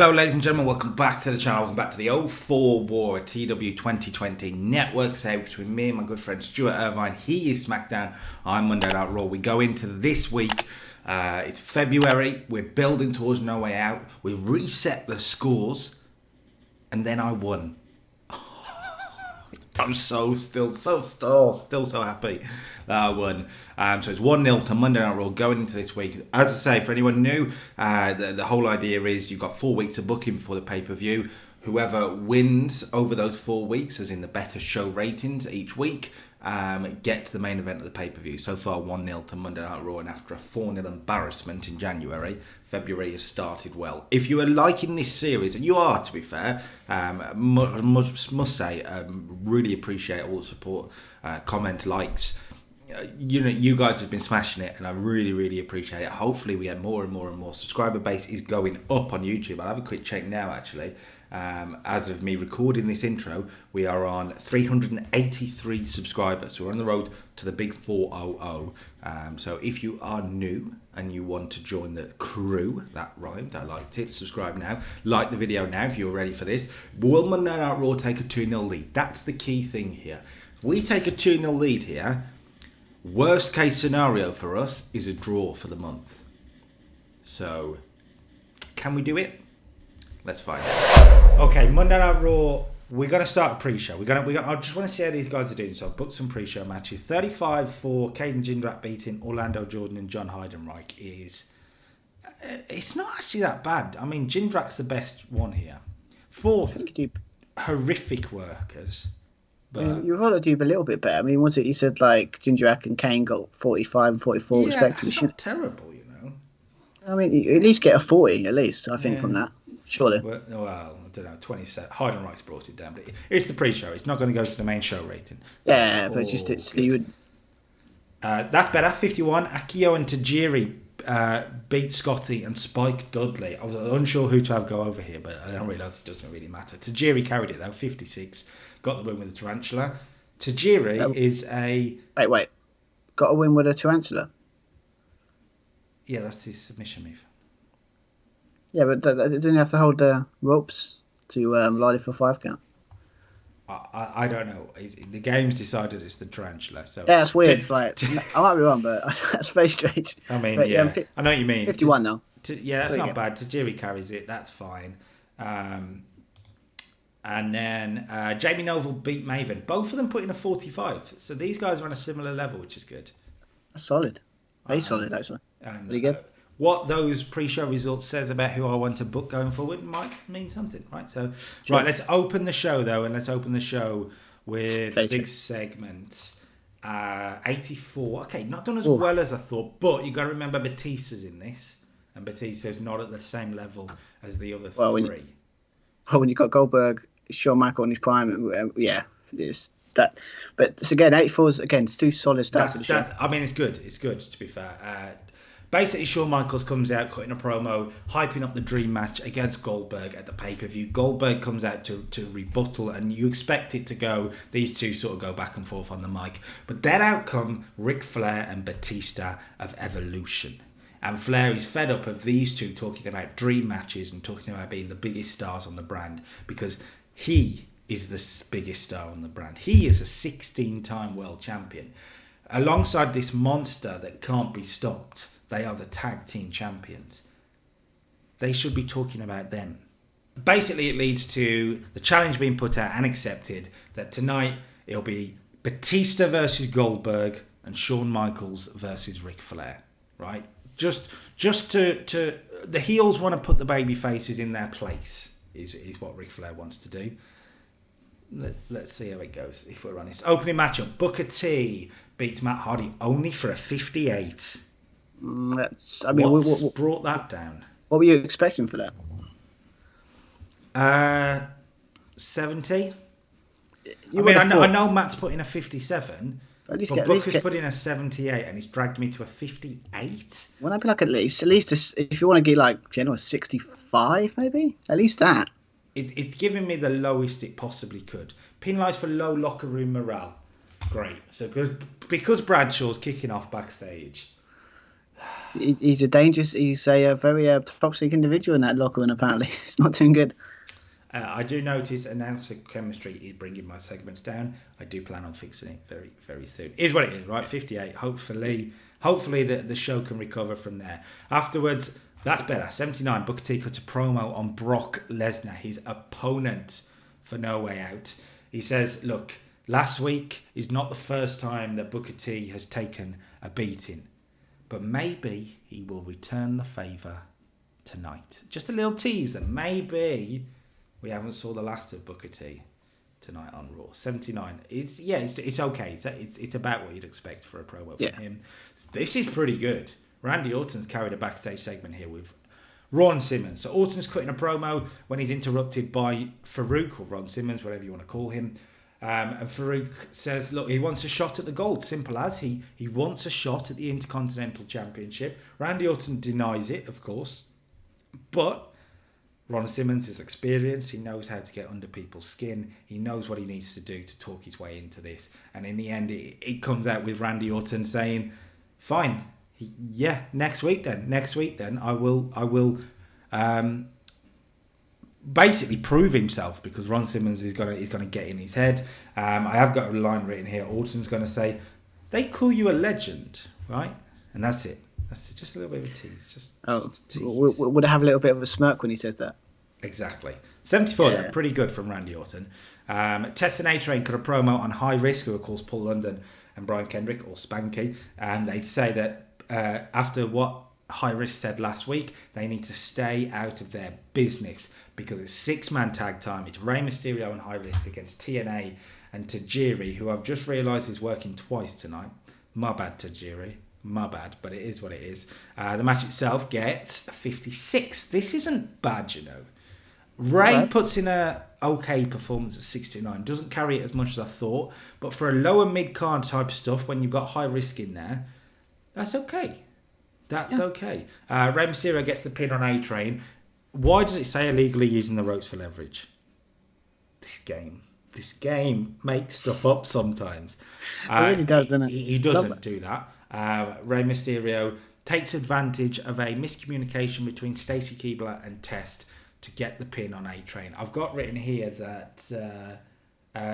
Hello ladies and gentlemen, welcome back to the channel, welcome back to the 04 War at TW 2020 network save between me and my good friend Stuart Irvine. He is Smackdown, I'm Monday Night Raw. We go into this week, it's February, we're building towards No Way Out, we reset the scores, and then I won. I'm still so happy that I won. So it's 1-0 to Monday Night Raw going into this week. As I say, for anyone new, the whole idea is you've got 4 weeks of booking before the pay-per-view. Whoever wins over those 4 weeks, as in the better show ratings each week, get to the main event of the pay-per-view. So far 1-0 to Monday Night Raw, and after a 4-0 embarrassment in January, February has started well. If you are liking this series, and you are, to be fair, must say, really appreciate all the support, comment, likes. You guys have been smashing it, and I really appreciate it. Hopefully we get more and more. Subscriber base is going up on YouTube. I'll have a quick check now, actually. As of me recording this intro, we are on 383 subscribers. So we're on the road to the big 400. So if you are new and you want to join the crew, that rhymed, I liked it, subscribe now. Like the video now if you're ready for this. Will Monday Night Raw take a 2-0 lead? That's the key thing here. If we take a 2-0 lead here, worst case scenario for us is a draw for the month. So, can we do it? Let's find out. Okay, Monday Night Raw. We're gonna start a pre-show. I just want to see how these guys are doing. So I've booked some pre-show matches. 35 for Caden Jindrak beating Orlando Jordan and John Heidenreich is. It's not actually that bad. I mean, Jindrak's the best one here. 4 horrific workers. But you've got to do a little bit better. I mean, was it you said like Jindrak and Kane got 45 and 44 respectively? That's not terrible, you know. I mean, you at least get a 40 at least. I think from that, surely. Well, I don't know. 27. Heidenreich's brought it down, but it's the pre-show. It's not going to go to the main show rating. So yeah, but just you would. That's better. 51. Akio and Tajiri beat Scotty and Spike Dudley. I was unsure who to have go over here, but I don't realise it doesn't really matter. Tajiri carried it though. 56. Got the win with the tarantula. Tajiri is a... Wait. Got a win with a tarantula? Yeah, that's his submission move. Yeah, but didn't he have to hold the ropes to lie for 5 count? I don't know. The game's decided it's the tarantula. So yeah, that's weird. It's like, I might be wrong, but that's very strange. I mean, but, yeah. I know what you mean. 51 though. Yeah, that's not bad. Tajiri carries it. That's fine. And then Jamie Noble beat Maven. Both of them put in a 45. So these guys are on a similar level, which is good. That's solid. Very solid, actually. Pretty good. What those pre-show results says about who I want to book going forward might mean something, right? So, right, let's open the show, though, and let's open the show with a big segment. 84. Okay, not done as well as I thought, but you got to remember Batista's in this, and Batista's not at the same level as the other 3. When you got Goldberg, Shawn Michael in his prime, yeah, it's that. But it's again, 84's again, it's 2 solid starts of the show. I mean, it's good. It's good, to be fair. Basically, Shawn Michaels comes out cutting a promo, hyping up the dream match against Goldberg at the pay-per-view. Goldberg comes out to rebuttal, and you expect it to go, these two sort of go back and forth on the mic. But then out come Ric Flair and Batista of Evolution. And Flair is fed up of these two talking about dream matches and talking about being the biggest stars on the brand, because he is the biggest star on the brand. He is a 16-time world champion. Alongside this monster that can't be stopped, they are the tag team champions. They should be talking about them. Basically, it leads to the challenge being put out and accepted that tonight it'll be Batista versus Goldberg and Shawn Michaels versus Ric Flair, right? Just to the heels want to put the baby faces in their place is what Ric Flair wants to do. Let's see how it goes, if we're honest. Opening matchup, Booker T beats Matt Hardy only for a 58. What's brought that down? What were you expecting for that? 70. I know Matt's put in a 57. But Booker's put in a 78, and he's dragged me to a 58. Well, I'd be like at least if you want to get like general 65, maybe at least that. It's giving me the lowest it possibly could. Penalised for low locker room morale. Great. So because Bradshaw's kicking off backstage. He's a very toxic individual in that locker room. Apparently, it's not doing good. I do notice announcer chemistry is bringing my segments down. I do plan on fixing it very, very soon. Is what it is, right? 58. Hopefully the show can recover from there. Afterwards, that's better. 79. Booker T cuts a promo on Brock Lesnar, his opponent for No Way Out. He says, look, last week is not the first time that Booker T has taken a beating, but maybe he will return the favour tonight. Just a little tease that maybe we haven't saw the last of Booker T tonight on Raw. 79. It's okay. It's about what you'd expect for a promo from him. This is pretty good. Randy Orton's carried a backstage segment here with Ron Simmons. So Orton's cutting a promo when he's interrupted by Farouk, or Ron Simmons, whatever you want to call him. And Farouk says, look, he wants a shot at the gold. Simple as. He wants a shot at the Intercontinental Championship. Randy Orton denies it, of course. But Ron Simmons is experienced. He knows how to get under people's skin. He knows what he needs to do to talk his way into this. And in the end, it comes out with Randy Orton saying, fine. Next week then I will basically prove himself, because Ron Simmons is gonna get in his head. I have got a line written here. Orton's gonna say, "They call you a legend, right?" And that's it. Just a little bit of a tease. Just a tease. Would it have a little bit of a smirk when he says that? Exactly. 74. Then, pretty good from Randy Orton. Test and A-Train cut a promo on High Risk, who of course Paul London and Brian Kendrick, or Spanky, and they'd say that after what High Risk said last week, they need to stay out of their business, because it's 6-man tag time. It's Rey Mysterio and High Risk against TNA and Tajiri, who I've just realised is working twice tonight. My bad, Tajiri. My bad, but it is what it is. The match itself gets 56. This isn't bad, you know. Ray puts in a okay performance at 69. Doesn't carry it as much as I thought, but for a lower mid-card type stuff, when you've got High Risk in there, that's okay. Okay. Rey Mysterio gets the pin on A-Train. Why does it say illegally using the ropes for leverage? This game makes stuff up sometimes. It really does, doesn't it? He doesn't do that. Rey Mysterio takes advantage of a miscommunication between Stacy Keibler and Test to get the pin on A-Train. I've got written here that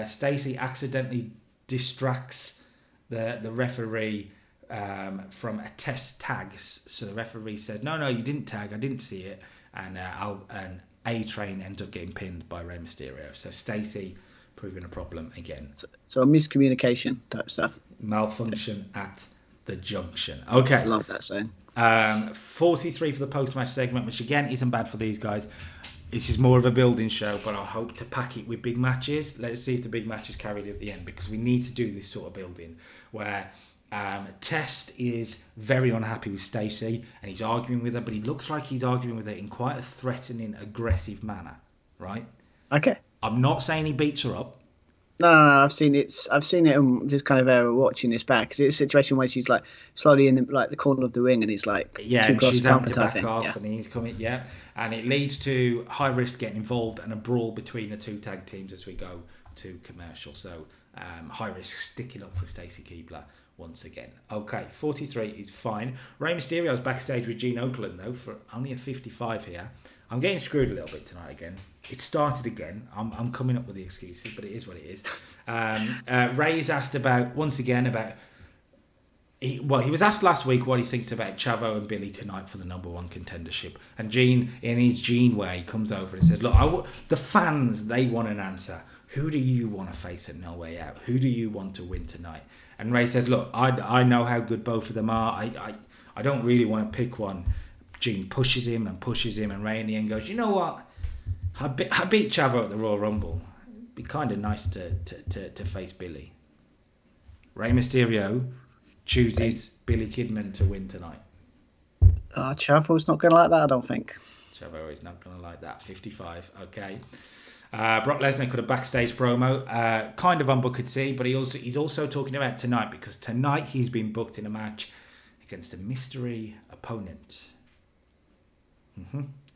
Stacy accidentally distracts the referee from a Test tag. So the referee said, no, you didn't tag, I didn't see it. And A-Train ends up getting pinned by Rey Mysterio. So Stacy proving a problem again. So a miscommunication type stuff. Malfunction at the junction. Okay. I love that saying. 43 for the post-match segment, which again isn't bad for these guys. This is more of a building show, but I hope to pack it with big matches. Let's see if the big match is carried at the end, because we need to do this sort of building where Test is very unhappy with Stacey and he's arguing with her, but he looks like he's arguing with her in quite a threatening, aggressive manner, right? Okay. I'm not saying he beats her up. No, I've seen it. Just kind of watching this back, because it's a situation where she's like slowly in the corner of the ring, and it's like and she's having to back off, and he's coming, and it leads to High Risk getting involved and a brawl between the two tag teams as we go to commercial. So High Risk sticking up for Stacy Keibler once again. Okay, 43 is fine. Rey Mysterio's backstage with Gene Okerlund though for only a 55 here. I'm getting screwed a little bit tonight again. It started again. I'm coming up with the excuses, but it is what it is. Ray is asked he was asked last week what he thinks about Chavo and Billy tonight for the number one contendership. And Gene, in his Gene way, comes over and says, look, the fans, they want an answer. Who do you want to face at No Way Out? Who do you want to win tonight? And Ray said, look, I know how good both of them are. I don't really want to pick one. Gene pushes him, and Ray in the end goes, you know what? I beat Chavo at the Royal Rumble. It'd be kind of nice to face Billy. Rey Mysterio chooses Billy Kidman to win tonight. Chavo's not going to like that, I don't think. Chavo is not going to like that. 55, okay. Brock Lesnar cut a backstage promo, kind of on Booker T, but he's also talking about tonight, because tonight he's been booked in a match against a mystery opponent.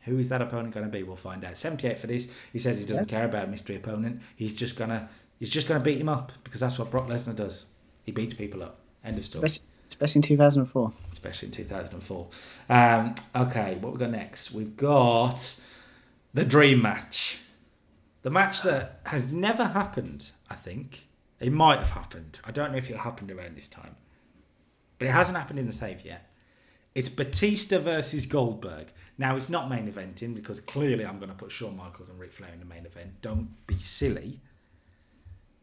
Who is that opponent going to be? We'll find out. 78 for this. He says he doesn't care about a mystery opponent. He's just gonna beat him up, because that's what Brock Lesnar does. He beats people up. End of story. especially in 2004. Especially in 2004. Okay, what we got next? We've got the dream match. The match that has never happened, I think. It might have happened. I don't know if it happened around this time. But it hasn't happened in the save yet. It's Batista versus Goldberg. Now, it's not main eventing because clearly I'm going to put Shawn Michaels and Ric Flair in the main event. Don't be silly.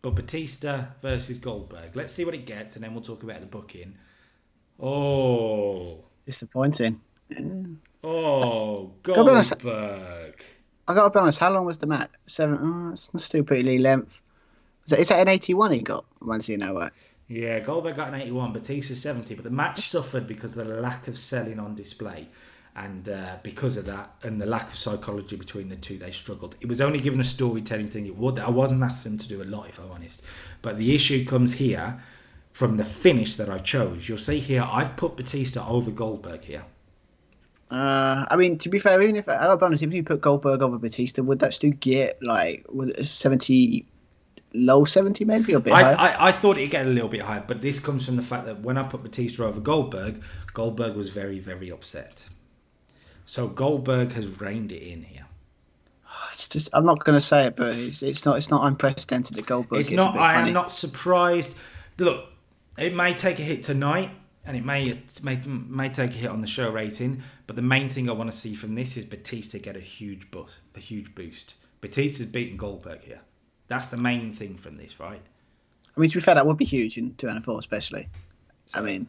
But Batista versus Goldberg. Let's see what it gets, and then we'll talk about the booking. Oh. Disappointing. Oh, Goldberg. I got to be honest, how long was the match? 7. Oh, it's still pretty length. Is that an 81 he got? Once you know it. Yeah, Goldberg got an 81, Batista 70, but the match suffered because of the lack of selling on display. And because of that, and the lack of psychology between the two, they struggled. It was only given a storytelling thing. I wasn't asking them to do a lot, if I'm honest. But the issue comes here from the finish that I chose. You'll see here, I've put Batista over Goldberg here. I mean, to be fair, even if I'll be honest, if you put Goldberg over Batista, would that still get like 70, low 70 maybe, or a bit higher? I thought it'd get a little bit higher, but this comes from the fact that when I put Batista over Goldberg, Goldberg was very, very upset. So Goldberg has reined it in here. It's just, I'm not going to say it, but it's not unprecedented that Goldberg. It's not. I am not surprised. Look, it may take a hit tonight, and it may take a hit on the show rating. But the main thing I want to see from this is Batista get a huge boost. Batista's beating Goldberg here. That's the main thing from this, right? I mean, to be fair, that would be huge in 2004, especially. So, I mean,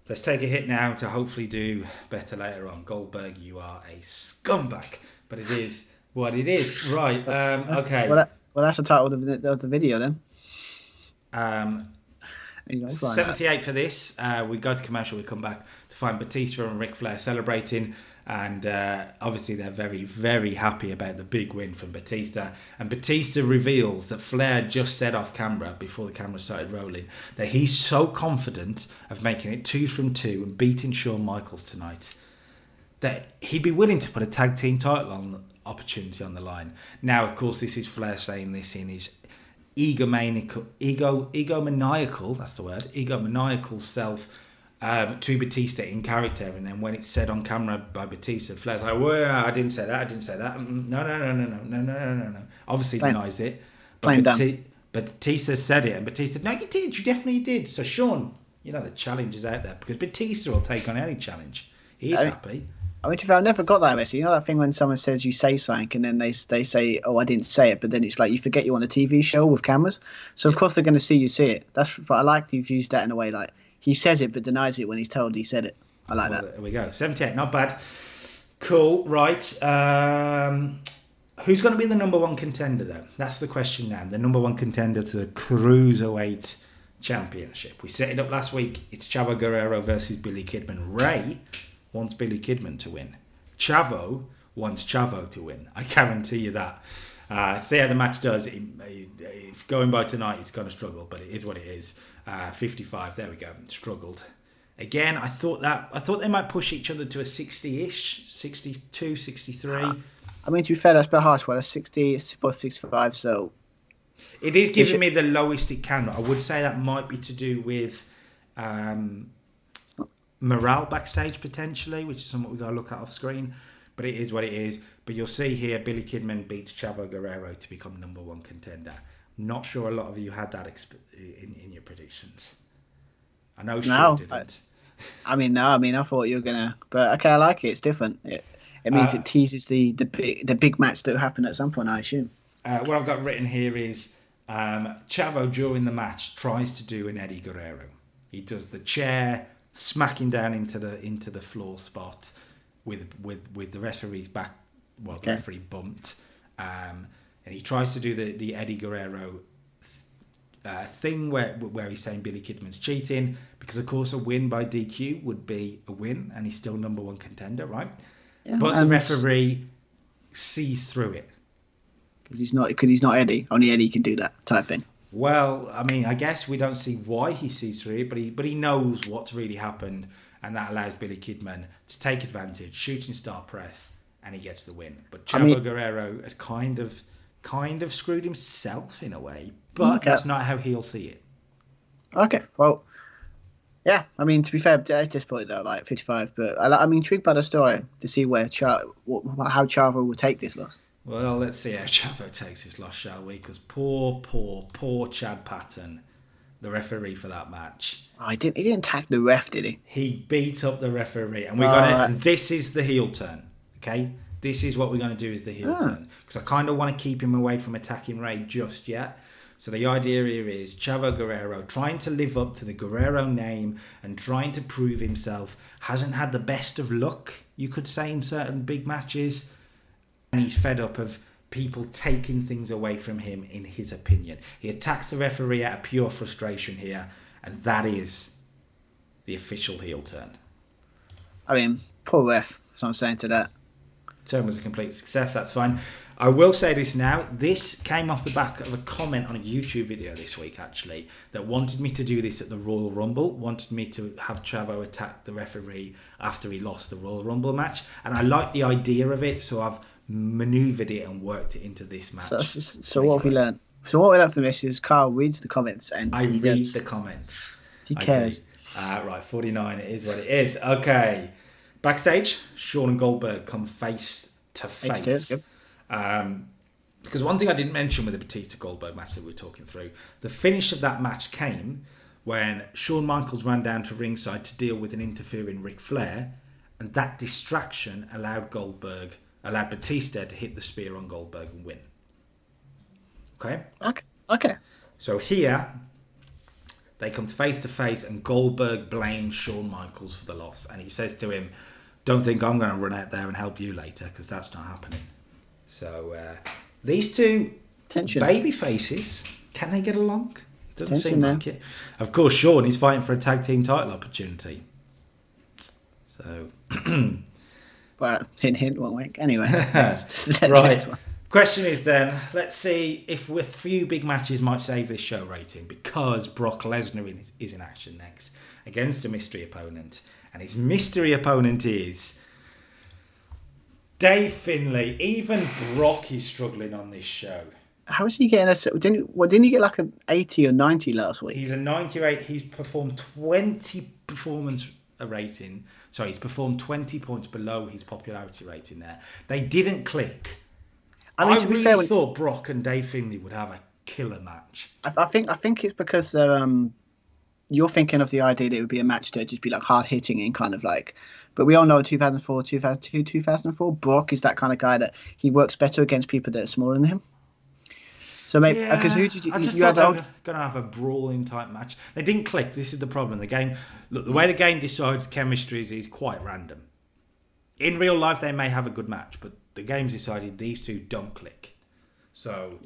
let's take a hit now to hopefully do better later on. Goldberg, you are a scumbag, but it is what it is, right? Okay. Well, that's the title of the video then. 78 for this. We go to commercial. We come back to find Batista and Ric Flair celebrating. And obviously they're very, very happy about the big win from Batista. And Batista reveals that Flair just said off camera, before the camera started rolling, that he's so confident of making it 2 from 2 and beating Shawn Michaels tonight that he'd be willing to put a tag team title opportunity on the line. Now, of course, this is Flair saying this in his egomaniacal self to Batista in character, and then when it's said on camera by Batista, Flair's like, "Well, I didn't say that. No. Obviously denies it. But Batista said it, and Batista said, "No, you did. You definitely did." So Shawn, the challenge is out there because Batista will take on any challenge. He's happy. I mean, I never got that message. You know that thing when someone says you say something and then they say, "Oh, I didn't say it," but then it's like you forget you're on a TV show with cameras. So of course they're going to see you say it. But I like you've used that in a way like. He says it but denies it when he's told he said it. I like that. There we go. 78, not bad. Cool, right. Who's going to be the number one contender, though? That's the question now. The number one contender to the Cruiserweight Championship. We set it up last week. It's Chavo Guerrero versus Billy Kidman. Ray wants Billy Kidman to win. Chavo wants Chavo to win. I guarantee you that. See how the match does. If going by tonight, it's going to struggle, but it is what it is. 55, there we go. Struggled. Again, I thought they might push each other to a 60-ish, 62, 63. I mean, to be fair, that's a bit harsh. Well, that's 60, it's above 65, so... It is giving me the lowest it can. I would say that might be to do with morale backstage, potentially, which is something we've got to look at off screen. But it is what it is. But you'll see here, Billy Kidman beats Chavo Guerrero to become number one contender. Not sure a lot of you had that in your predictions. I know Stuart didn't. I thought you were gonna, but okay, I like it. It's different. It means it teases the big match that will happen at some point, I assume. What I've got written here is Chavo during the match tries to do an Eddie Guerrero. He does the chair smacking down into the floor spot with the referee's back. Well, the referee bumped. And he tries to do the Eddie Guerrero thing where he's saying Billy Kidman's cheating because, of course, a win by DQ would be a win and he's still number one contender, right? Yeah, but the referee sees through it. Because he's not Eddie. Only Eddie can do that type thing. Well, I mean, I guess we don't see why he sees through it, but he knows what's really happened, and that allows Billy Kidman to take advantage, shooting star press, and he gets the win. But Chavo Guerrero has kind of screwed himself in a way, but that's not how he'll see it. Okay, well, Yeah, I mean, to be fair, at this point though, like 55, but I'm intrigued by the story to see how Chavo will take this loss. Well, let's see how Chavo takes his loss, shall we? Because poor Chad Patton, the referee for that match. Oh, he didn't tag the ref, did he? He beat up the referee, and and this is the heel turn. Okay, this is what we're gonna do is the heel turn, because I kind of want to keep him away from attacking Ray just yet. So the idea here is Chavo Guerrero trying to live up to the Guerrero name and trying to prove himself. Hasn't had the best of luck, you could say, in certain big matches. And he's fed up of people taking things away from him, in his opinion. He attacks the referee out of pure frustration here. And that is the official heel turn. I mean, poor ref. That's what I'm saying to that. Turn was a complete success, that's fine. I will say this now, this came off the back of a comment on a YouTube video this week actually, that wanted me to do this at the Royal Rumble, wanted me to have Chavo attack the referee after he lost the Royal Rumble match, and I like the idea of it, so I've manoeuvred it and worked it into this match. So what have we learned? So what we learned from this is Carl reads the comments and I read the comments. He cares. Right, 49, it is what it is. Okay. Backstage, Shawn and Goldberg come face to face. Because one thing I didn't mention with the Batista Goldberg match that we were talking through, the finish of that match came when Shawn Michaels ran down to ringside to deal with an interfering Ric Flair, and that distraction allowed Batista to hit the spear on Goldberg and win. Okay. So here, they come to face, and Goldberg blames Shawn Michaels for the loss, and he says to him, "Don't think I'm going to run out there and help you later, because that's not happening." So these two baby faces, can they get along? Doesn't seem like it. Of course, Shawn is fighting for a tag team title opportunity. So, but hint, won't wink. Anyway, right. Question is then, let's see if with few big matches might save this show rating, because Brock Lesnar is in action next against a mystery opponent, and his mystery opponent is Dave Finlay. Even Brock is struggling on this show. How is he getting didn't he get like an 80 or 90 last week? He's a 98. He's performed 20 rating. Sorry, he's performed 20 points below his popularity rating there. They didn't click. I mean, to be fair, thought Brock and Dave Finlay would have a killer match. I think it's because they're you're thinking of the idea that it would be a match that just be like hard hitting and kind of like. But we all know 2004, 2002, 2004, Brock is that kind of guy that he works better against people that are smaller than him. So maybe because who did you had they were going to have a brawling type match. They didn't click. This is the problem. The game, look, the way the game decides chemistry is quite random. In real life, they may have a good match, but the game's decided these two don't click. So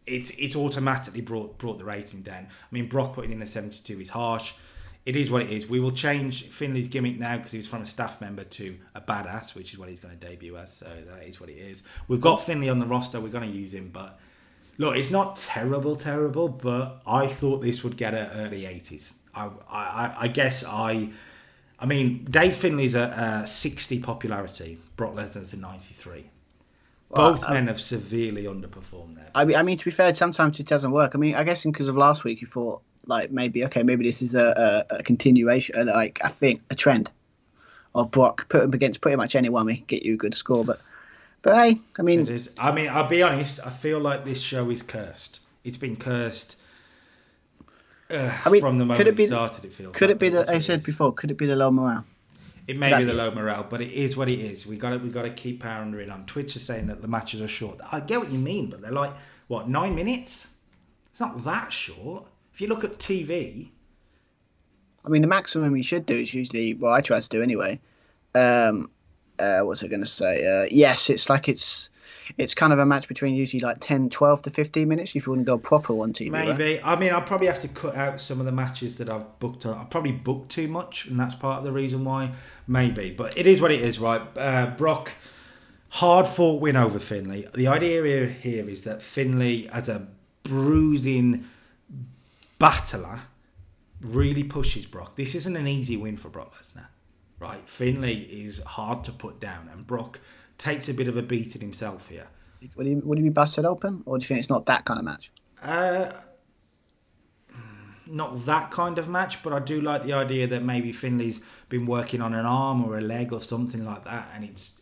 it's automatically brought the rating down. I mean, Brock putting in a 72 is harsh. It is what it is. We will change Finley's gimmick now because he's from a staff member to a badass, which is what he's going to debut as. So that is what it is. We've got Finley on the roster. We're going to use him, but look, it's not terrible, but I thought this would get at early 80s. I guess I mean, Dave Finley's a 60 popularity. Brock Lesnar's a 93. Both men have severely underperformed there. I mean, to be fair, sometimes it doesn't work. I mean, I guess because of last week, you thought like maybe this is a continuation, like I think a trend of Brock put him against pretty much anyone, we get you a good score. But hey, I mean, it is. I mean, I'll be honest. I feel like this show is cursed. It's been cursed. From the moment it started, it feels. Could it be that I said before? Could it be the low morale? It may be the low morale, but it is what it is. We got to keep powering on. Twitch is saying that the matches are short. I get what you mean, but they're like 9 minutes? It's not that short. If you look at TV, I mean, the maximum you should do is usually I try to do anyway. What's I going to say? Yes, it's kind of a match between usually like 12 to 15 minutes if you wouldn't go proper on TV. Maybe. Right? I mean, I'll probably have to cut out some of the matches that I've booked. I've probably booked too much, and that's part of the reason why. Maybe. But it is what it is, right? Brock, hard-fought win over Finlay. The idea here is that Finlay, as a bruising battler, really pushes Brock. This isn't an easy win for Brock Lesnar, right? Finlay is hard to put down, and Brock takes a bit of a beating himself here. Would he be busted open, or do you think it's not that kind of match? not that kind of match, but I do like the idea that maybe Finlay's been working on an arm or a leg or something like that,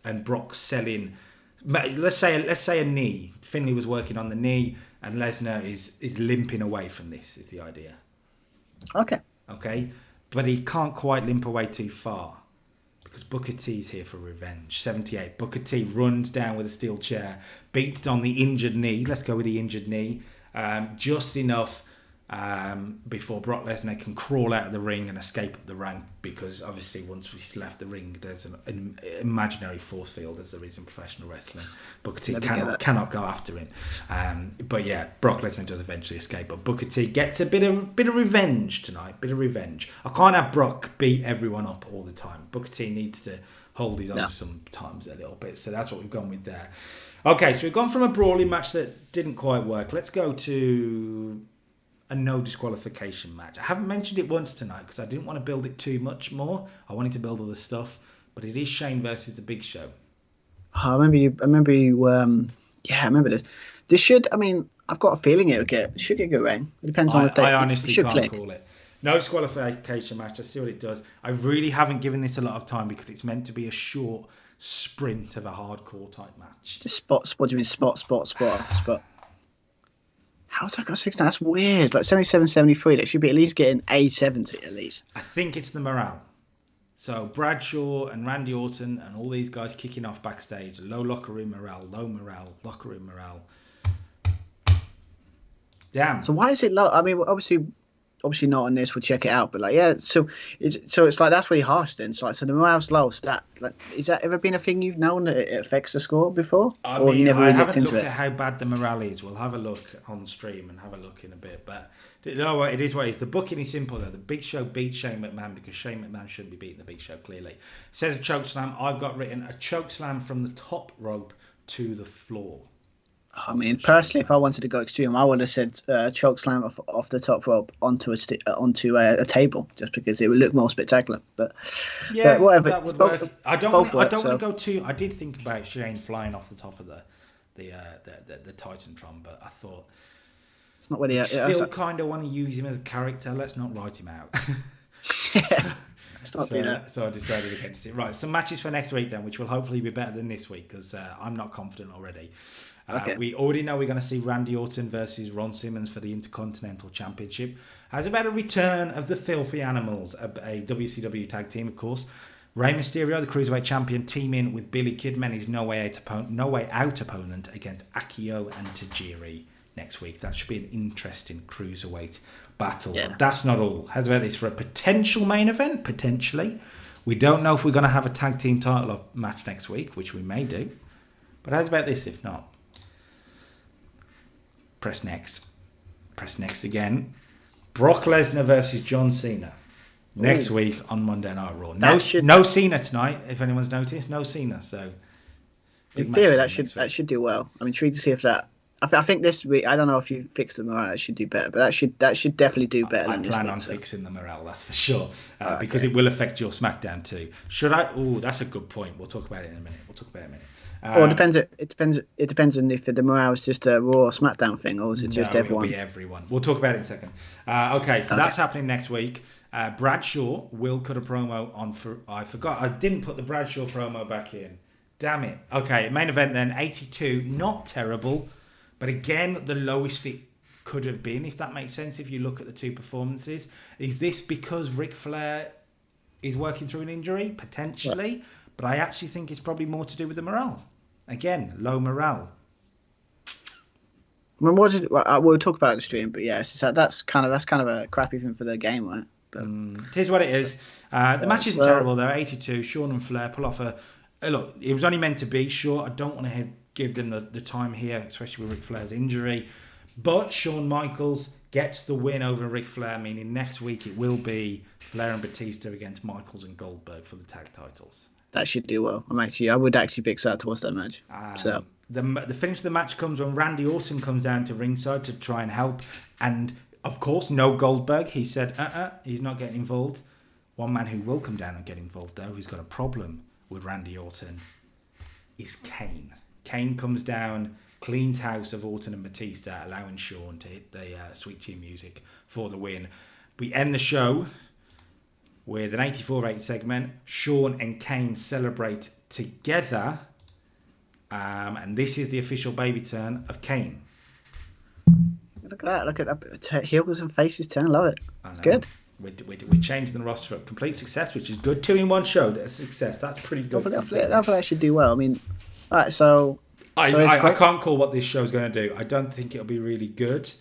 and Brock's selling. Let's say a knee. Finlay was working on the knee, and Lesnar is limping away from this. Is the idea? Okay, but he can't quite limp away too far because Booker T's here for revenge. 78. Booker T runs down with a steel chair, beats on the injured knee. Let's go with the injured knee. Just enough before Brock Lesnar can crawl out of the ring and escape up the ramp, because obviously once he's left the ring there's an imaginary force field as there is in professional wrestling. Booker T cannot go after him, but yeah, Brock Lesnar does eventually escape, but Booker T gets a bit of revenge tonight. I can't have Brock beat everyone up all the time. Booker T needs to hold his own sometimes a little bit, so that's what we've gone with there. Okay, so we've gone from a brawling match that didn't quite work. Let's go to a no disqualification match. I haven't mentioned it once tonight because I didn't want to build it too much more. I wanted to build other stuff, but it is Shane versus the Big Show. I remember you. I remember this. This should. I mean, I've got a feeling it should get good rain. It depends on the day. I honestly can't call it. No disqualification match. I see what it does. I really haven't given this a lot of time because it's meant to be a short sprint of a hardcore type match. Just spot. What do you mean spot? How's that got 6? That's weird. Like 77, 73. That should be at least getting a 70 at least. I think it's the morale. So Bradshaw and Randy Orton and all these guys kicking off backstage. Low locker room morale. Locker room morale. Damn. So why is it low? I mean, obviously not on this. We'll check it out. But like, yeah. So it's like that's really harsh then. So the morale's low. So that is that ever been a thing you've known that it affects the score before? I haven't looked at how bad the morale is. We'll have a look on stream and have a look in a bit. But you know what? It is what it is. The booking is simple though. The Big Show beats Shane McMahon because Shane McMahon shouldn't be beating the Big Show clearly. It says a choke slam. I've got written a choke slam from the top rope to the floor. I mean, personally, if I wanted to go extreme, I would have said choke slam off the top rope onto a table, just because it would look more spectacular. But whatever. That would work. I don't want to go too. I did think about Shane flying off the top of the Titantron, but I thought it's not really. Still kind of want to use him as a character. Let's not write him out. Let's not do that. So I decided against it. Right, some matches for next week then, which will hopefully be better than this week because I'm not confident already. Okay. We already know we're going to see Randy Orton versus Ron Simmons for the Intercontinental Championship. As about a return of the Filthy Animals, a WCW tag team, of course. Rey Mysterio, the Cruiserweight champion, teaming with Billy Kidman, his no way out opponent against Akio and Tajiri next week. That should be an interesting Cruiserweight battle. Yeah. But that's not all. How's about this for a potential main event? Potentially. We don't know if we're going to have a tag team title match next week, which we may do. But how's about this if not? Press next again. Brock Lesnar versus John Cena next week on Monday Night Raw. No Cena tonight, if anyone's noticed. No Cena, so in theory that should do well. I'm intrigued to see if that. I think this week. I don't know if you fixed the morale. It should do better, but that should definitely do better. I plan on fixing the morale. That's for sure, because it will affect your SmackDown too. Should I? Oh, that's a good point. We'll talk about it in a minute. It depends. It depends on if the morale is just a Raw or SmackDown thing, or is it just everyone? It'll be everyone. We'll talk about it in a second. Okay, so that's happening next week. Bradshaw will cut a promo on. I forgot. I didn't put the Bradshaw promo back in. Damn it. Okay, main event then. 82. Not terrible, but again the lowest it could have been, if that makes sense. If you look at the two performances, is this because Ric Flair is working through an injury potentially? Yeah. But I actually think it's probably more to do with the morale. Again, low morale. I mean, we'll talk about the stream, but yeah, that's kind of a crappy thing for the game, right? But, it is what it is. The match isn't terrible though. 82. Shawn and Flair pull off a look. It was only meant to be short. I don't want to give them the time here, especially with Ric Flair's injury. But Shawn Michaels gets the win over Ric Flair, meaning next week it will be Flair and Batista against Michaels and Goldberg for the tag titles. That should do well. I would actually pick that towards that match. So the finish of the match comes when Randy Orton comes down to ringside to try and help, and of course no Goldberg. He said he's not getting involved. One man who will come down and get involved though, who's got a problem with Randy Orton, is Kane. Kane comes down, cleans house of Orton and Batista, allowing Shawn to hit the Sweet Chin music for the win. We end the show with an 84-8 segment. Shawn and Kane celebrate together. And this is the official baby turn of Kane. Look at that. Look at that. Heels and faces turn. Love it. It's good. We're changing the roster up. Complete success, which is good. 2 in 1 show. That's success. That's pretty good. I feel that should do well. I mean, all right, so I can't call what this show's going to do. I don't think it'll be really good.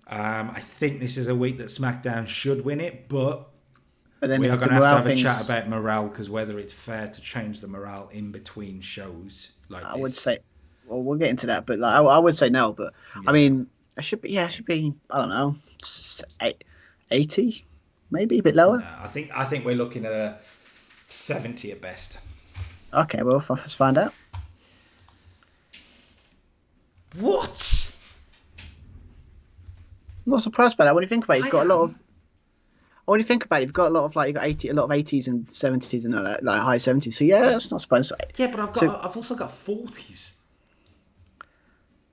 I think this is a week that SmackDown should win it, but then we are going to have a chat about morale, because whether it's fair to change the morale in between shows like this. I would say, well, we'll get into that, but like, I would say no. But yeah. I mean, it should be. I don't know, 80, maybe a bit lower. No, I think we're looking at a 70 at best. Okay, well, let's find out. What? I'm not surprised by that. When you think about it, you've got a lot of. When you think about it, you've got a lot of a lot of 80s and 70s and like high 70s. So yeah, that's not surprising. Yeah, but I've also got 40s.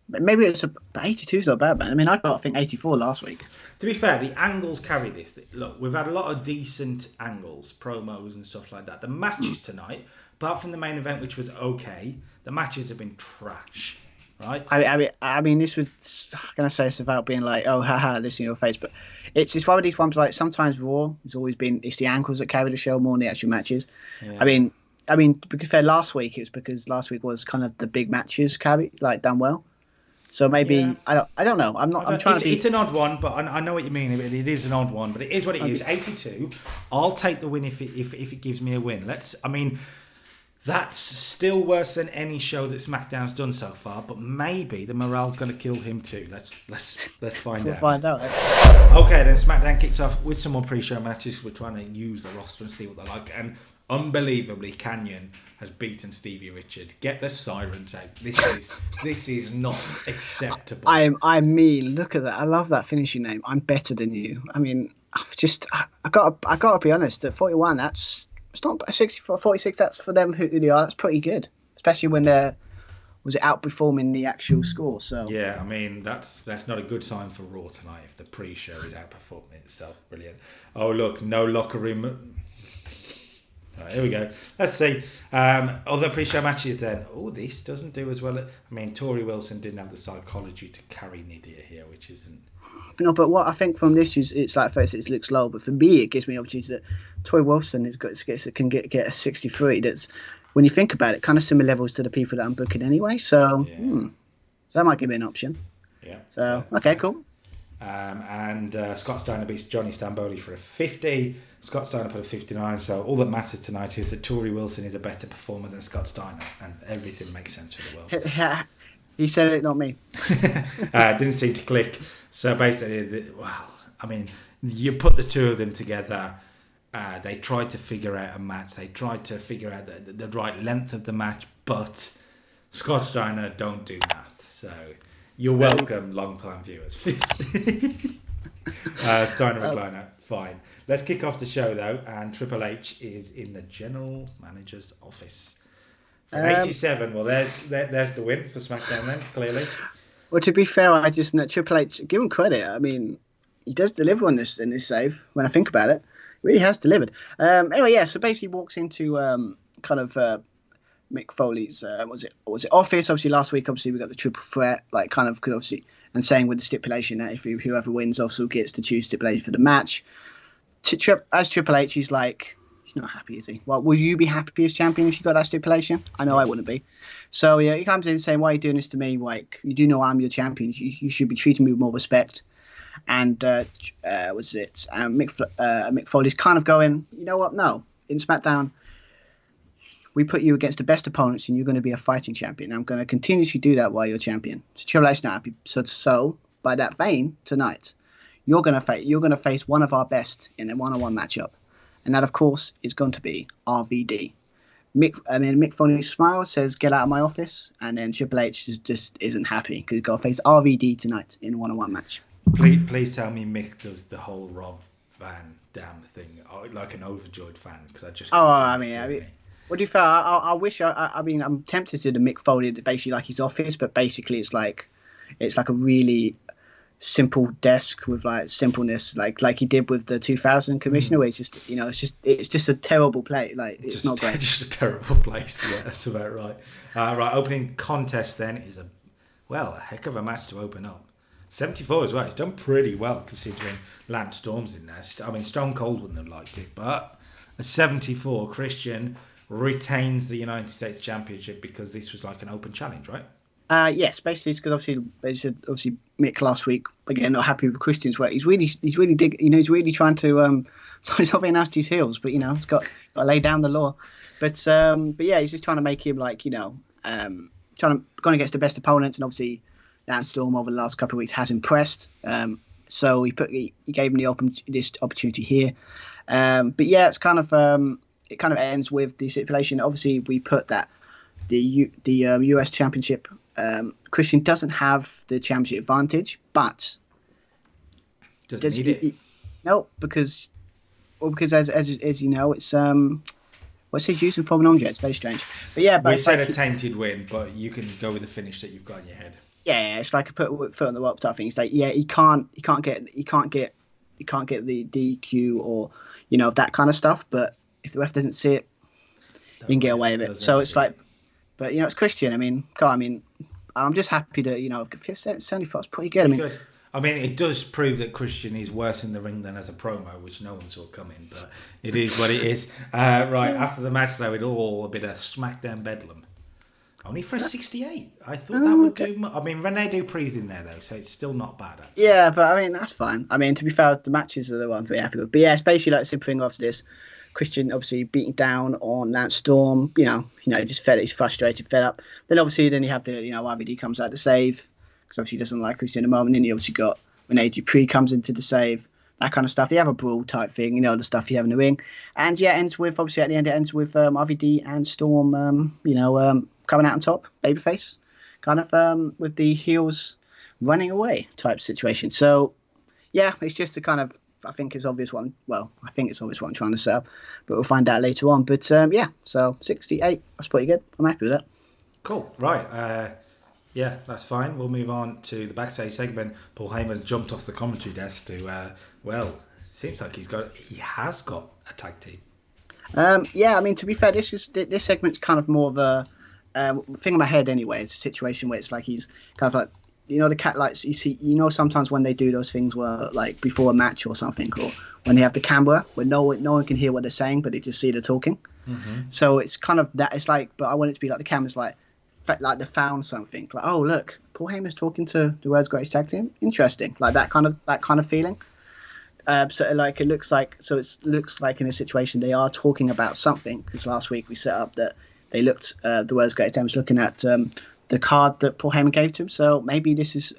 Maybe it's 82 is not bad, man. I mean, I think 84 last week. To be fair, the angles carry this. Look, we've had a lot of decent angles, promos and stuff like that. The matches tonight, apart from the main event, which was okay, the matches have been trash. Right. I mean, this was. I'm gonna say it's about being like, oh, haha, this in your face, but it's one of these ones like sometimes Raw. It's always been it's the ankles that carry the show more than the actual matches. Yeah. I mean, to be fair, last week it was because last week was kind of the big matches done well. So maybe I don't know. I'm trying to be. It's an odd one, but I know what you mean. It is an odd one, but it is what it is. 82. I'll take the win if it gives me a win. That's still worse than any show that SmackDown's done so far, but maybe the morale's going to kill him too. Let's find out. We'll find out. Okay, then SmackDown kicks off with some more pre-show matches. We're trying to use the roster and see what they're like. And unbelievably, Canyon has beaten Stevie Richards. Get the sirens out. This is not acceptable. I mean, look at that. I love that finishing name. I'm better than you. I mean, I gotta be honest. At 41, it's not 64, 46. That's for them who they are. That's pretty good, especially when they're outperforming the actual score. So yeah, I mean that's not a good sign for Raw tonight if the pre-show is outperforming itself. Brilliant. Oh look, no locker room. Right, here we go. Let's see. Other pre-show matches then. Oh, this doesn't do as well. I mean, Tori Wilson didn't have the psychology to carry Nidia here, which isn't. No, but what I think from this is it's like first it looks low, but for me it gives me opportunity that Tori Wilson can get a 63. That's when you think about it, kind of similar levels to the people that I'm booking anyway. So, so that might give me an option. Yeah. So okay, cool. And Scott Steiner beats Johnny Stamboli for a 50. Scott Steiner put a 59. So all that matters tonight is that Tori Wilson is a better performer than Scott Steiner, and everything makes sense for the world. He said it, not me. Didn't seem to click. So basically, I mean, you put the two of them together. They tried to figure out a match. They tried to figure out the right length of the match, but Scott Steiner don't do math. So you're welcome, long-time viewers. Steiner recliner, fine. Let's kick off the show, though, and Triple H is in the general manager's office. 87. Well, there's the win for SmackDown then, clearly. Well, to be fair, I just Triple H, give him credit. I mean, he does deliver on this in this save. When I think about it, he really has delivered. Anyway, yeah. So basically, walks into Mick Foley's was it office? Obviously, last week, we got the triple threat, because obviously, and saying with the stipulation that if whoever wins also gets to choose stipulation for the match. As Triple H, he's like. He's not happy, is he? Well, will you be happy as champion if you got that stipulation? I know I wouldn't be. So yeah, he comes in saying, "Why are you doing this to me? Like, you do know I'm your champion. You should be treating me with more respect." And Mick Foley's kind of going, "You know what? No, in SmackDown, we put you against the best opponents, and you're going to be a fighting champion. I'm going to continuously do that while you're champion." So Triple H's not happy. So by that vein, tonight, you're going to face one of our best in a one-on-one matchup. And that, of course, is going to be RVD. Mick Foley smiles, says, "Get out of my office." And then Triple H just isn't happy because he's got to face RVD tonight in a one-on-one match. Please tell me Mick does the whole Rob Van Dam thing, like an overjoyed fan, because I just... What do you feel? I wish... I'm tempted to do the Mick Foley, basically like his office, but basically it's like a really... simple desk with like simpleness, like he did with the 2000 commissioner, where it's just it's just a terrible play. Like it's not great. Just a terrible place. Yeah, that's about right. Right, opening contest then is a heck of a match to open up. 74 as well. He's done pretty well considering Lance Storm's in there. I mean, Stone Cold wouldn't have liked it, but at 74, Christian retains the United States Championship because this was like an open challenge, right? Yes, basically, it's because obviously Mick last week again not happy with Christian's work. He's really he's really trying to he's not being asked his heels, but he's got to lay down the law. But yeah, he's just trying to make him like going against the best opponents, and obviously Lance Storm over the last couple of weeks has impressed. So he gave him this opportunity here. But yeah, it's kind of it kind of ends with the stipulation. Obviously, we put that the US Championship. Christian doesn't have the championship advantage, but doesn't need it. No, because as you know, it's what's his use in Formula 1 jet? It's very strange. But yeah, we said a tainted win, but you can go with the finish that you've got in your head. Yeah, it's like a foot on the rope type thing. It's like he can't get the DQ or that kind of stuff. But if the ref doesn't see it, you can get away with it. So it's like, but it's Christian. I mean, I'm just happy that 74 is pretty good. I mean, good. I mean, it does prove that Christian is worse in the ring than as a promo, which no one saw coming, but it is what it is. Right, after the match, though, it all a bit of Smackdown bedlam. Only for a 68. I thought that would do... I mean, Rene Dupree's in there, though, so it's still not bad, actually. Yeah, but I mean, that's fine. I mean, to be fair, the matches are the ones we're happy with. But yeah, it's basically like the simple thing after this. Christian obviously beating down on Lance Storm, just he's frustrated, fed up. Then you have the, RVD comes out to save, because obviously he doesn't like Christian at the moment. Then you obviously got Rene Dupree comes into the save, that kind of stuff. They have a brawl type thing, the stuff you have in the ring. And yeah, ends with, obviously at the end, it ends with RVD and Storm, coming out on top, babyface, kind of with the heels running away type situation. So yeah, it's just a kind of, I think it's obvious one. Well, I think it's obvious what I'm trying to set up, but we'll find out later on. But yeah, so 68, that's pretty good. I'm happy with that. Cool. Right. Yeah, that's fine. We'll move on to the backstage segment. Paul Heyman jumped off the commentary desk to, seems like he has got a tag team. Yeah, I mean, to be fair, this segment's kind of more of a thing in my head anyway. It's a situation where it's like he's kind of like, the cat lights you see, sometimes when they do those things where like before a match or something, or when they have the camera where no one can hear what they're saying, but they just see they're talking. Mm-hmm. So it's kind of that. It's like, but I want it to be like the camera's like they found something. Like, oh look, Paul Heyman's talking to the world's greatest tag team. Interesting, like that kind of feeling. So like it looks like in a situation they are talking about something, because last week we set up that they looked the world's greatest tag team was looking at the card that Paul Heyman gave to him. So maybe this is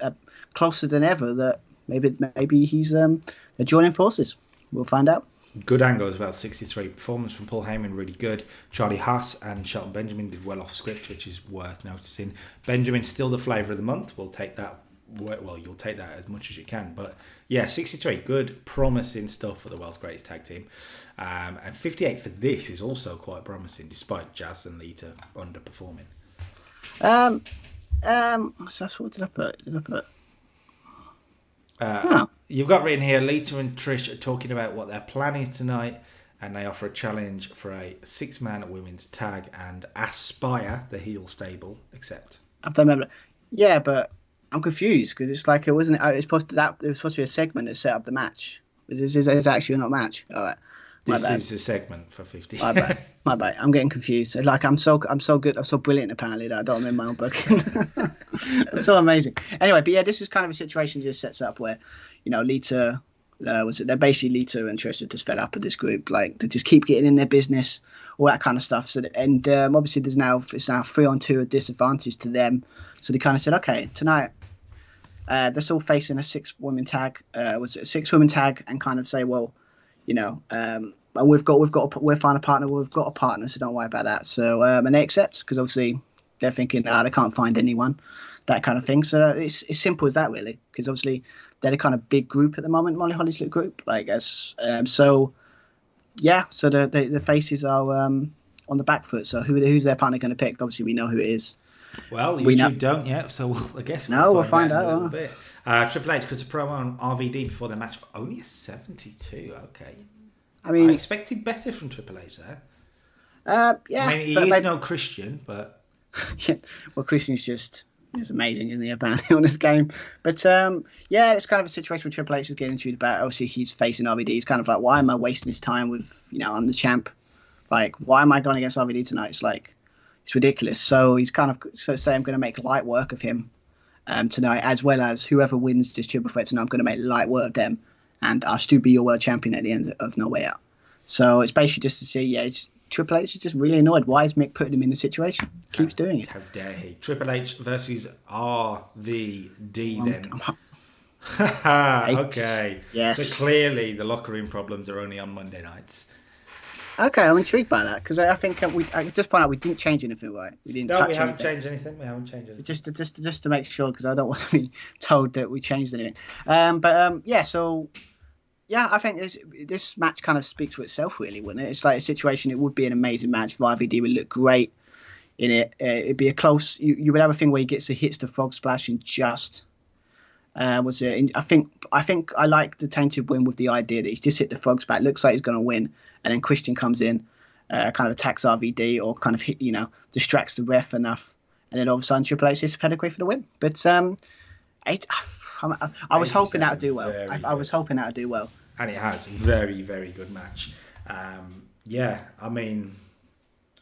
closer than ever that maybe he's they're joining forces. We'll find out. Good angle as well. 63 performance from Paul Heyman, really good. Charlie Haas and Shelton Benjamin did well off script, which is worth noticing. Benjamin's still the flavour of the month. We'll take that. Well, you'll take that as much as you can. But yeah, 63, good, promising stuff for the world's greatest tag team. And 58 for this is also quite promising, despite Jazz and Lita underperforming. So what did I put? You've got written here, Lita and Trish are talking about what their plan is tonight, and they offer a challenge for a 6-man women's tag, and Aspire, the heel stable, accept. Yeah, but I'm confused because it's like it was supposed to be a segment that set up the match. Is actually not a match? All right. This is a segment for 50. My bad. I'm getting confused. Like I'm so good. I'm so brilliant apparently that I don't remember my own book. It's so amazing. Anyway, but yeah, this is kind of a situation that just sets up where, Lita they're basically Lita and Trish are just fed up with this group. Like they just keep getting in their business, all that kind of stuff. So obviously it's now 3-on-2 a disadvantage to them. So they kind of said, okay, tonight they're still facing a 6-woman tag. Was it a 6-woman tag? And kind of say, well, we're finding a partner. We've got a partner, so don't worry about that. So and they accept because obviously they're thinking, they can't find anyone, that kind of thing. So it's simple as that really, because obviously they're the kind of big group at the moment, Molly Holly's little group, I guess. So the faces are on the back foot. So who's their partner going to pick? Obviously we know who it is. Well, We know. YouTube don't yet, so I guess We'll find out in a little bit. Triple H cuts a promo on RVD before their match for only a 72. Okay. I mean, I expected better from Triple H there. yeah. I mean, he is no Christian, but... Well, Christian's just amazing, isn't he, apparently, on this game. But, yeah, it's kind of a situation where Triple H is getting into the battle. Obviously, he's facing RVD. He's kind of like, why am I wasting this time with, I'm the champ? Like, why am I going against RVD tonight? It's like, it's ridiculous. So he's kind of saying, I'm going to make light work of him tonight, as well as whoever wins this triple threat tonight, I'm going to make light work of them. And I'll still be your world champion at the end of No Way Out. So it's basically just to see, Triple H is just really annoyed. Why is Mick putting him in the situation? Keeps doing it. How dare he? Triple H versus RVD then. Okay. Yes. So clearly the locker room problems are only on Monday nights. Okay, I'm intrigued by that because I think I just point out we didn't change anything, right? We didn't. No, we haven't changed anything. Just to make sure, because I don't want to be told that we changed anything. Yeah, I think this match kind of speaks for itself, really, wouldn't it? It's like a situation. It would be an amazing match. RVD would look great in it. It'd be a close. You would have a thing where he hits the frog splash and just. Was it? I think I like the tainted win with the idea that he's just hit the frog splash. It looks like he's going to win, and then Christian comes in, kind of attacks RVD or kind of distracts the ref enough, and then all of a sudden Triple H hits a pedigree for the win. But I was hoping that would do well. I was hoping that would do well. And it has. Very, very good match. I mean,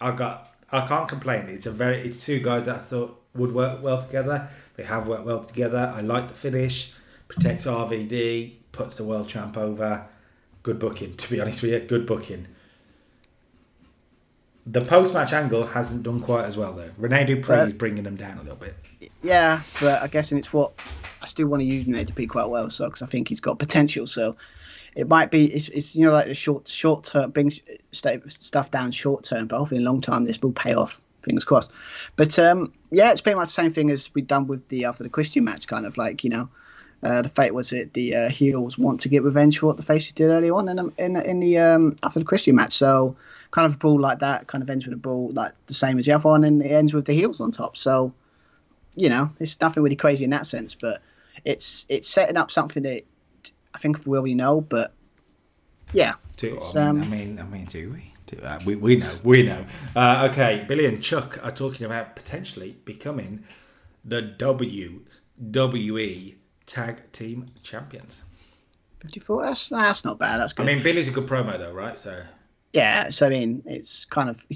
I can't complain. It's two guys that I thought would work well together. They have worked well together. I like the finish. Protects RVD. Puts the world champ over. Good booking, to be honest with you. Good booking. The post-match angle hasn't done quite as well, though. Rene Dupree is bringing them down a little bit. Yeah, but I guess it's what I still want to use Rene Dupree quite well, so because I think he's got potential. So it might be it's like the short term, bring stuff down short term, but hopefully in long time this will pay off. Fingers crossed. But it's pretty much the same thing as we've done with after the Christian match, kind of like the fate was it the heels want to get revenge for what the faces did earlier on in the after the Christian match. So kind of a brawl like that kind of ends with a brawl like the same as the other one, and it ends with the heels on top. So it's nothing really crazy in that sense, but it's setting up something that I think we already know. But yeah, do we? We know. Okay, Billy and Chuck are talking about potentially becoming the WWE Tag Team Champions. 54. That's not bad. That's good. I mean, Billy's a good promo though, right? So yeah. So I mean, it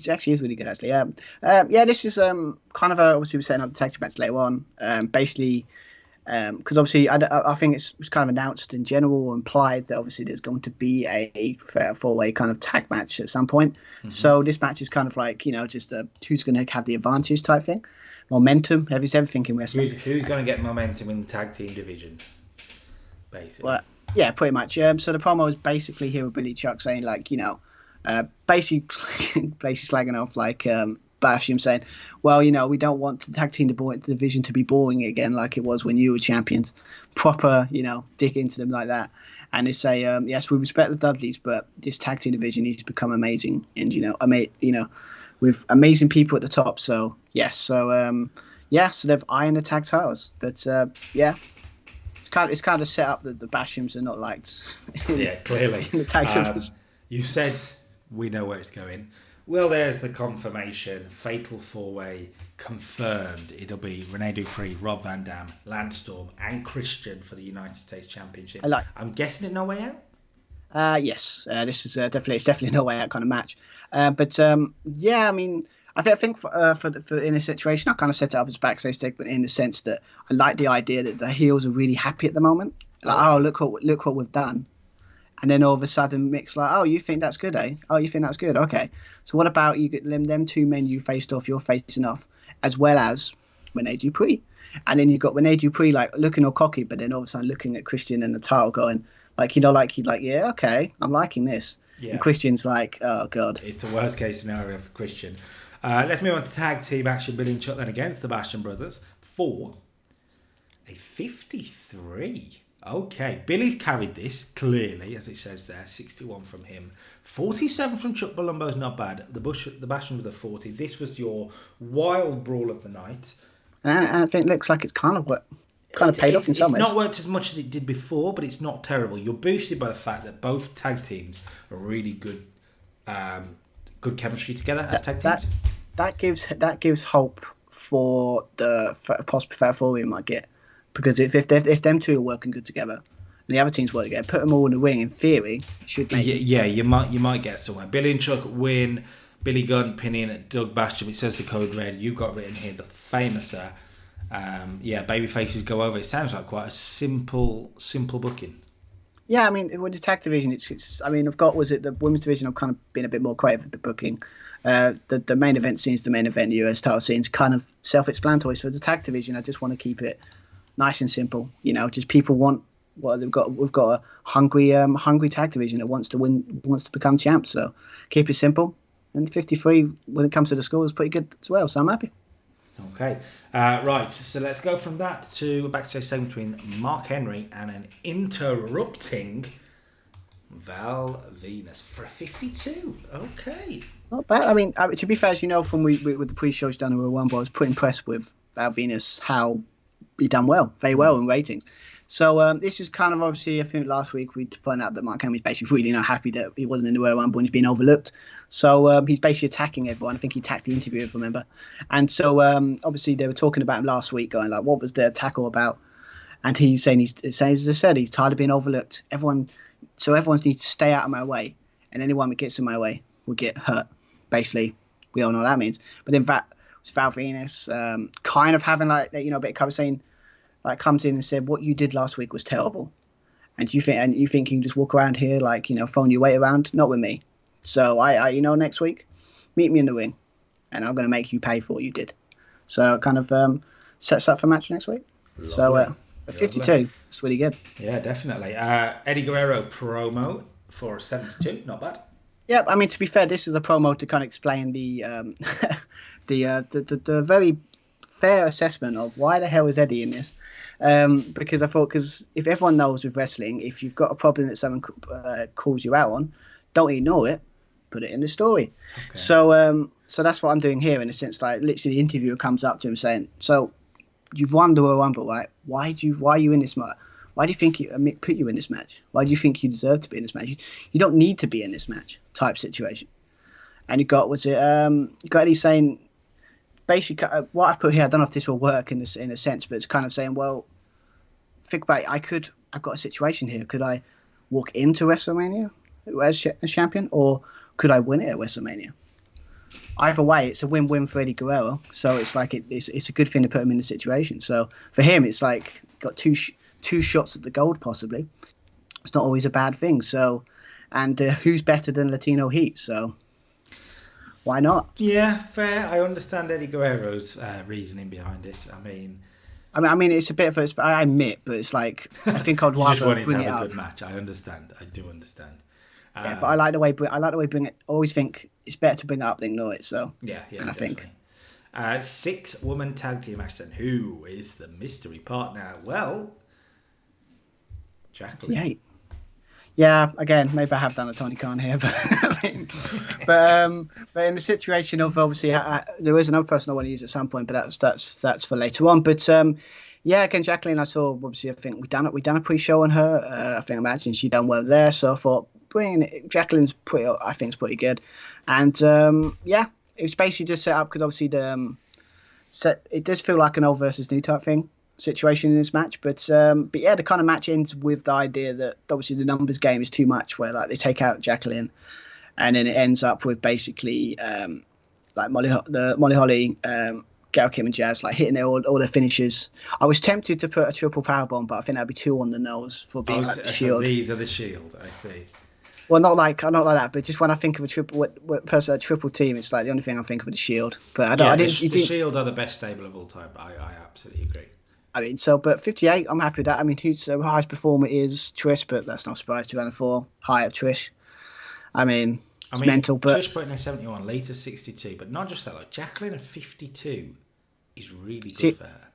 actually is really good actually. This is kind of obviously we're setting up the tag team match later on. Basically. Because obviously I think it's kind of announced in general or implied that obviously there's going to be a four-way kind of tag match at some point. Mm-hmm. So this match is kind of like just who's going to have the advantage type thing, momentum. Everything in wrestling. Who's going to get momentum in the tag team division? Basically. Well, yeah, pretty much. So the promo is basically here with Billy Chuck saying like basically slagging off like. Basham saying, well, we don't want the tag team division to be boring again like it was when you were champions. Proper, dig into them like that. And they say, yes, we respect the Dudleys, but this tag team division needs to become amazing. And, with amazing people at the top. So, yes. So, so they've ironed the tag titles. But, it's kind of set up that the Bashams are not liked. Clearly. In the tag division. You said we know where it's going. Well, there's the confirmation. Fatal 4-way confirmed. It'll be Rene Dupree, Rob Van Dam, Lance Storm, and Christian for the United States Championship. I'm guessing it No Way Out? Yes. This is definitely a No Way Out kind of match. I mean, I think for in this situation, I kind of set it up as backstage segment in the sense that I like the idea that the heels are really happy at the moment. Like, look what we've done. And then all of a sudden, Mick's like, oh, you think that's good, eh? Oh, you think that's good? Okay. So what about you get them two men you faced off, you're facing off, as well as Rene Dupree. And then you've got Rene Dupree, like, looking all cocky, but then all of a sudden looking at Christian and the title going, yeah, okay, I'm liking this. Yeah. And Christian's like, oh, God. It's the worst case scenario for Christian. Let's move on to tag team action. Billy and Chuck then against the Basham brothers for a 53. Okay, Billy's carried this, clearly, as it says there. 61 from him. 47 from Chuck Palumbo's not bad. The Basham with a 40. This was your wild brawl of the night. And I think it looks like it's kind of paid off in some ways. It's not worked as much as it did before, but it's not terrible. You're boosted by the fact that both tag teams are really good good chemistry together as tag teams. That gives hope for the possible Fatal 4 we might get. Because if them two are working good together, and the other teams work together, put them all in the ring. In theory, should make you might get somewhere. Billy and Chuck win. Billy Gunn pinning at Doug Basham. It says the code red. You've got written here the famouser. Baby faces go over. It sounds like quite a simple booking. Yeah, I mean, with the tag division, it's. I mean, the women's division? I've kind of been a bit more creative with the booking. The main event scene's the main event. US title scene's kind of self-explanatory. So the tag division, I just want to keep it nice and simple, just people want what they've got. We've got a hungry tag division that wants to win, wants to become champs. So keep it simple. And 53 when it comes to the score is pretty good as well. So I'm happy. Okay, right. So let's go from that to a backstage segment between Mark Henry and an interrupting Val Venus for a 52. Okay, not bad. I mean, to be fair, as you know from with the pre-shows done in Royal Rumble, I was pretty impressed with Val Venus how he done very well in ratings. So this is kind of obviously, I think last week we pointed out that Mark Henry's basically really not happy that he wasn't in the Royal Rumble and he's been overlooked. So he's basically attacking everyone. I think he attacked the interviewer, if I remember. And so obviously they were talking about him last week, going like, what was the attack all about? And he's saying, as I said, he's tired of being overlooked. Everyone needs to stay out of my way. And anyone that gets in my way will get hurt. Basically, we all know what that means. But then Val Venus kind of having a bit of cover saying, like, comes in and said, what you did last week was terrible. And you think you can just walk around here throwing your weight around? Not with me. So I next week, meet me in the ring and I'm going to make you pay for what you did. So it kind of sets up for match next week. Lovely. So 52, that's really good. Yeah, definitely. Eddie Guerrero promo for 72, not bad. Yeah, I mean, to be fair, this is a promo to kind of explain the the very fair assessment of why the hell is Eddie in this. Because if everyone knows with wrestling, if you've got a problem that someone calls you out on, don't ignore it, put it in the story. Okay. So that's what I'm doing here, in a sense. Like, literally the interviewer comes up to him saying, so you've won the Royal Rumble, right? Why are you in this match? Why do you think Mick put you in this match? Why do you think you deserve to be in this match? You don't need to be in this match type situation. And you got Eddie saying, basically, what I put here, I don't know if this will work in a sense, but it's kind of saying, well, think about it. I've got a situation here. Could I walk into WrestleMania as champion, or could I win it at WrestleMania? Either way, it's a win-win for Eddie Guerrero. So it's like it's a good thing to put him in the situation. So for him, it's like got two shots at the gold possibly. It's not always a bad thing. So, and who's better than Latino Heat? So why not? Yeah, fair. I understand Eddie Guerrero's reasoning behind it. I mean, it's a bit of I admit, but it's like, I think I'd rather bring it up. A good match. I understand. I do understand. Yeah, but I like the way bring it. Always think it's better to bring it up than ignore it. So yeah, and I think 6-woman tag team match. Then who is the mystery partner? Well, Jacqueline. Yeah, again, maybe I have done a Tony Khan here, but but in the situation of obviously there is another person I want to use at some point, but that's for later on. But again, Jacqueline, I saw obviously I think we done a pre-show on her. I think I imagine she done well there, so I thought Jacqueline's it's pretty good, and it was basically just set up because obviously it does feel like an old versus new type thing situation in this match, but the kind of match ends with the idea that obviously the numbers game is too much, where like they take out Jacqueline, and then it ends up with basically like Molly Holly, Gail Kim and Jazz like hitting all their finishes. I was tempted to put a triple powerbomb, but I think that'd be too on the nose for being like the Shield. So these are the Shield, I see. Well, not like that, but just when I think of a triple team, it's like the only thing I think of is the Shield. But the Shield are the best stable of all time. I absolutely agree. I mean, but 58, I'm happy with that. I mean, who's the highest performer is Trish, but that's not a surprise. 204, high at Trish. I mean, mental. But Trish putting a 71, later 62, but not just that. Like Jacqueline at 52 is really good for her.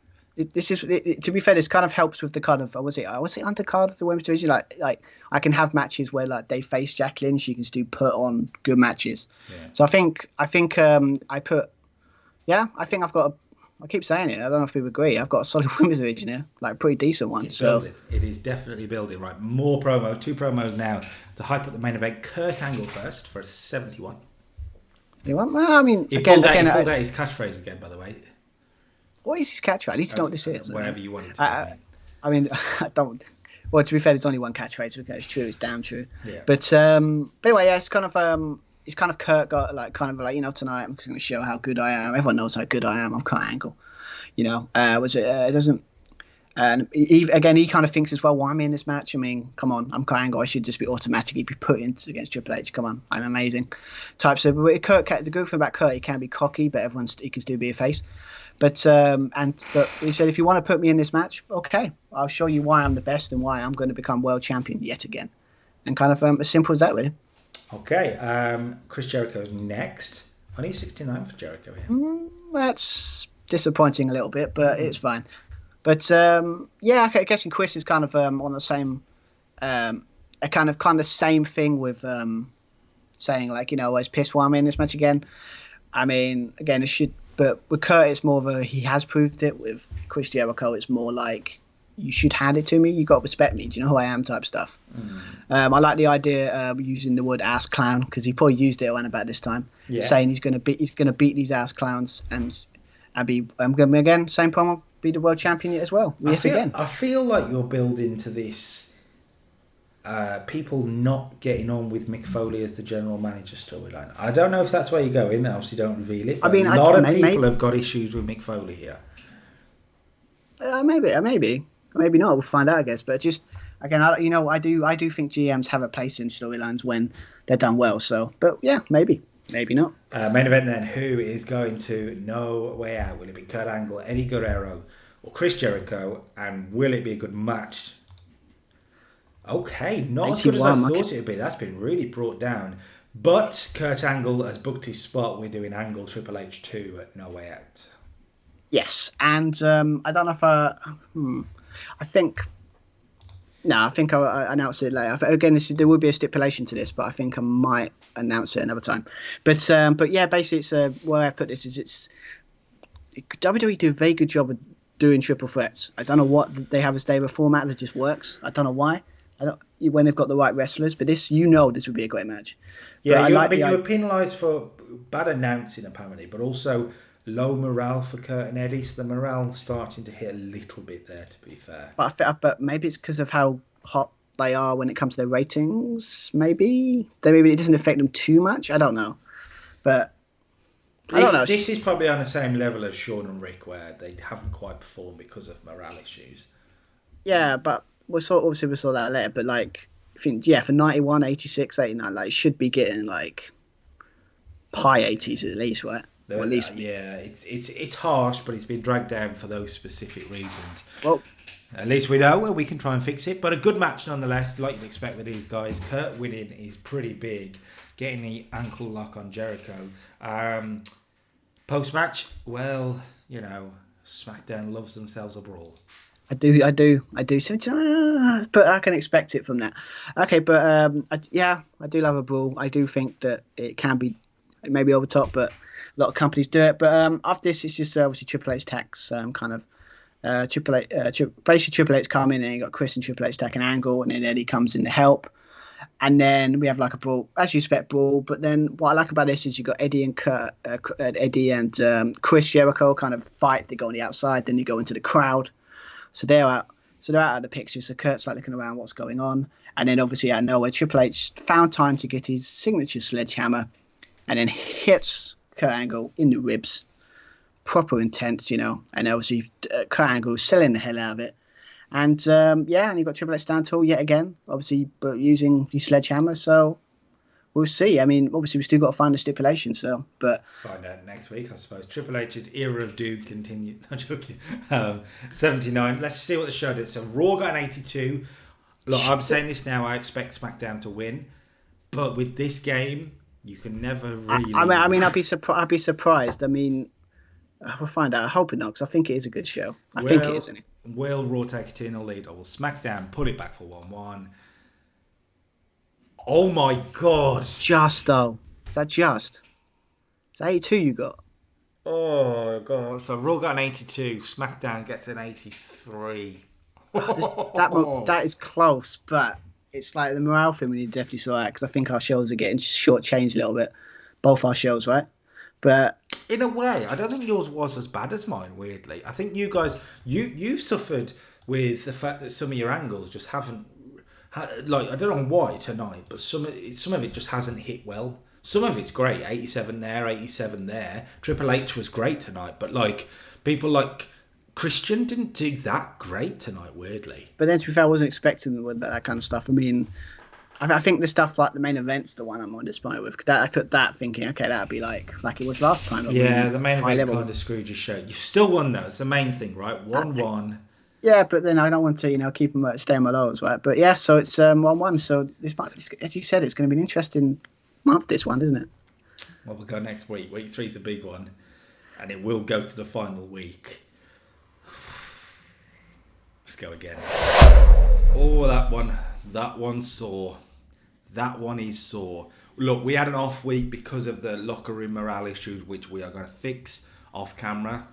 this is to be fair, this kind of helps with the kind of I would say undercard of the women's division. Like I can have matches where like they face Jack Lynch, she can still put on good matches. Yeah. So I think I think I've got I keep saying it. I don't know if people agree. I've got a solid women's division here, like a pretty decent one. It's so building. It is definitely building. Right, more promo. 2 promos now to hype up the main event. Kurt Angle first for a 71. Well, I mean, He pulled out his catchphrase again, by the way. What is his catchphrase? I need to know what this is. Whatever you want it to be. I mean, I don't. Well, to be fair, there's only one catchphrase. Okay, it's true. It's damn true. Yeah. But anyway, yeah, it's kind of Kurt got like kind of like, you know, tonight I'm just going to show how good I am. Everyone knows how good I am. I'm Kurt Angle. You know, it doesn't. And he kind of thinks as well, why am I in this match? I mean, come on, I'm Kurt Angle. I should just be automatically be put in against Triple H. Come on, I'm amazing. Types of the good thing about Kurt, he can be cocky, but he can still be a face. But he said, if you want to put me in this match, okay, I'll show you why I'm the best and why I'm going to become world champion yet again. And kind of as simple as that, really. Okay, Chris Jericho's next. Only 69 for Jericho here. That's disappointing a little bit, but it's fine. But yeah, I guess Chris is kind of on the same, a kind of same thing with saying like, you know, I was pissed why I'm in this match again. I mean, again, it should. But with Kurt, it's more of a he has proved it. With Chris Jericho, it's more like you should hand it to me. You got to respect me. Do you know who I am? Type stuff. I like the idea of using the word ass clown because he probably used it around about this time, saying he's gonna beat these ass clowns and be I'm going to again same promo be the world champion as well. I feel like you're building to this. People not getting on with Mick Foley as the general manager storyline. I don't know if that's where you're going. Obviously, don't reveal it. I mean, a lot of people have got issues with Mick Foley here. Maybe not. We'll find out, I guess. But just again, I do think GMs have a place in storylines when they're done well. So, but yeah, maybe not. Main event then. Who is going to No Way Out? Will it be Kurt Angle, Eddie Guerrero, or Chris Jericho? And will it be a good match? Okay, not as good as I thought it would be. That's been really brought down. But Kurt Angle has booked his spot. We're doing Angle Triple H 2 at No Way Out. Yes, and I don't know if I think I'll announce it later. Again, there will be a stipulation to this, but I think I might announce it another time. But yeah, basically, it's where I put this is WWE do a very good job of doing triple threats. I don't know what they have as they have a format that just works. I don't know why. When they've got the right wrestlers, but this would be a great match. Yeah, you were penalised for bad announcing apparently, but also low morale for Kurt and Eddie. So the morale starting to hit a little bit there, to be fair. But maybe it's because of how hot they are when it comes to their ratings. Maybe it doesn't affect them too much. I don't know, but I don't know. This is probably on the same level as Shawn and Rick, where they haven't quite performed because of morale issues. Yeah, but. We saw that later, but like I think for 91, 86, 89, like should be getting like high 80s at least, right? Or at least it's harsh, but it's been dragged down for those specific reasons. Well, at least we know where we can try and fix it. But a good match nonetheless, like you'd expect with these guys. Kurt winning is pretty big, getting the ankle lock on Jericho. Post match, well, you know, Smackdown loves themselves a brawl. I do. So, but I can expect it from that. Okay, but I do love a brawl. I do think that it may be over top, but a lot of companies do it. But after this, it's just obviously Triple H tax basically Triple H come in and you got Chris and Triple H attacking Angle, and then Eddie comes in to help. And then we have like a brawl, as you expect, brawl. But then what I like about this is you got Eddie and Chris Jericho kind of fight. They go on the outside, then you go into the crowd. So they're out of the picture. So Kurt's like looking around what's going on. And then obviously out of nowhere, Triple H found time to get his signature sledgehammer and then hits Kurt Angle in the ribs. Proper intense, you know. And obviously Kurt Angle selling the hell out of it. And and you got Triple H down tall yet again, obviously, but using the sledgehammer. So we'll see. I mean, obviously, we still got to find a stipulation. So, but find out next week, I suppose. Triple H's era of doom continued. Not joking. 79. Let's see what the show did. So Raw got an 82. Look, I'm saying this now. I expect SmackDown to win, but with this game, you can never really. I mean, I'd be surprised. I mean, We'll find out. I hope it not, because I think it is a good show. I think it is, isn't it? Will Raw take eternal lead, or will SmackDown pull it back for 1-1? Oh my god! Just though. Is that just? Is that 82 you got? Oh god! So Raw got an 82, SmackDown gets an 83. That is close, but it's like the morale thing. We need to definitely sort out, because I think our shows are getting shortchanged a little bit. Both our shows, right? But in a way, I don't think yours was as bad as mine. Weirdly, I think you guys, you suffered with the fact that some of your angles just haven't, like I don't know why tonight, but some of it just hasn't hit well. Some of it's great, 87 there, 87 there. Triple H was great tonight, but like people like Christian didn't do that great tonight. Weirdly, But then, to be fair, I wasn't expecting with that kind of stuff. I mean, I think the stuff like the main event's the one I'm more disappointed with, because I put that thinking, okay, that'd be like it was last time. yeah, really the main high event level. kind of screwed your show. You still won though. It's the main thing, right? 1-1. Yeah, but then I don't want to, keep them stay on my lows, right? But yeah, so it's 1-1. So this might, as you said, it's going to be an interesting month. This one, isn't it? Well, we'll go next week. Week 3 is a big one, and it will go to the final week. Let's go again. Oh, that one's sore. That one is sore. Look, we had an off week because of the locker room morale issues, which we are going to fix off camera.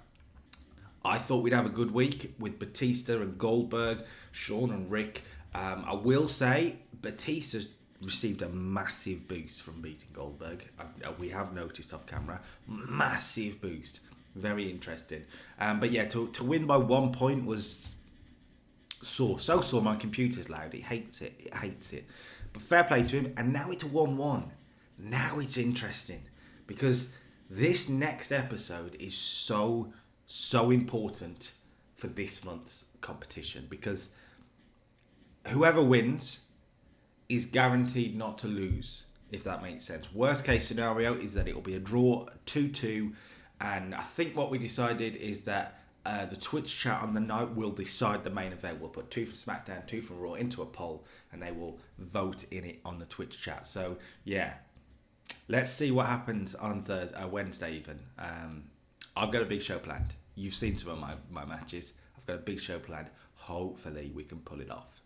I thought we'd have a good week with Batista and Goldberg, Sean and Rick. I will say Batista's received a massive boost from beating Goldberg. We have noticed off camera. Massive boost. Very interesting. But yeah, to win by 1 point was sore. So sore my computer's loud. It hates it. But fair play to him. And now it's 1-1. Now it's interesting. Because this next episode is so important for this month's competition. Because whoever wins is guaranteed not to lose, if that makes sense. Worst case scenario is that it will be a draw, 2-2. And I think what we decided is that the Twitch chat on the night will decide the main event. We'll put 2 for SmackDown, 2 for Raw into a poll, and they will vote in it on the Twitch chat. So yeah, let's see what happens on Wednesday even. I've got a big show planned. You've seen some of my matches. I've got a big show planned. Hopefully we can pull it off.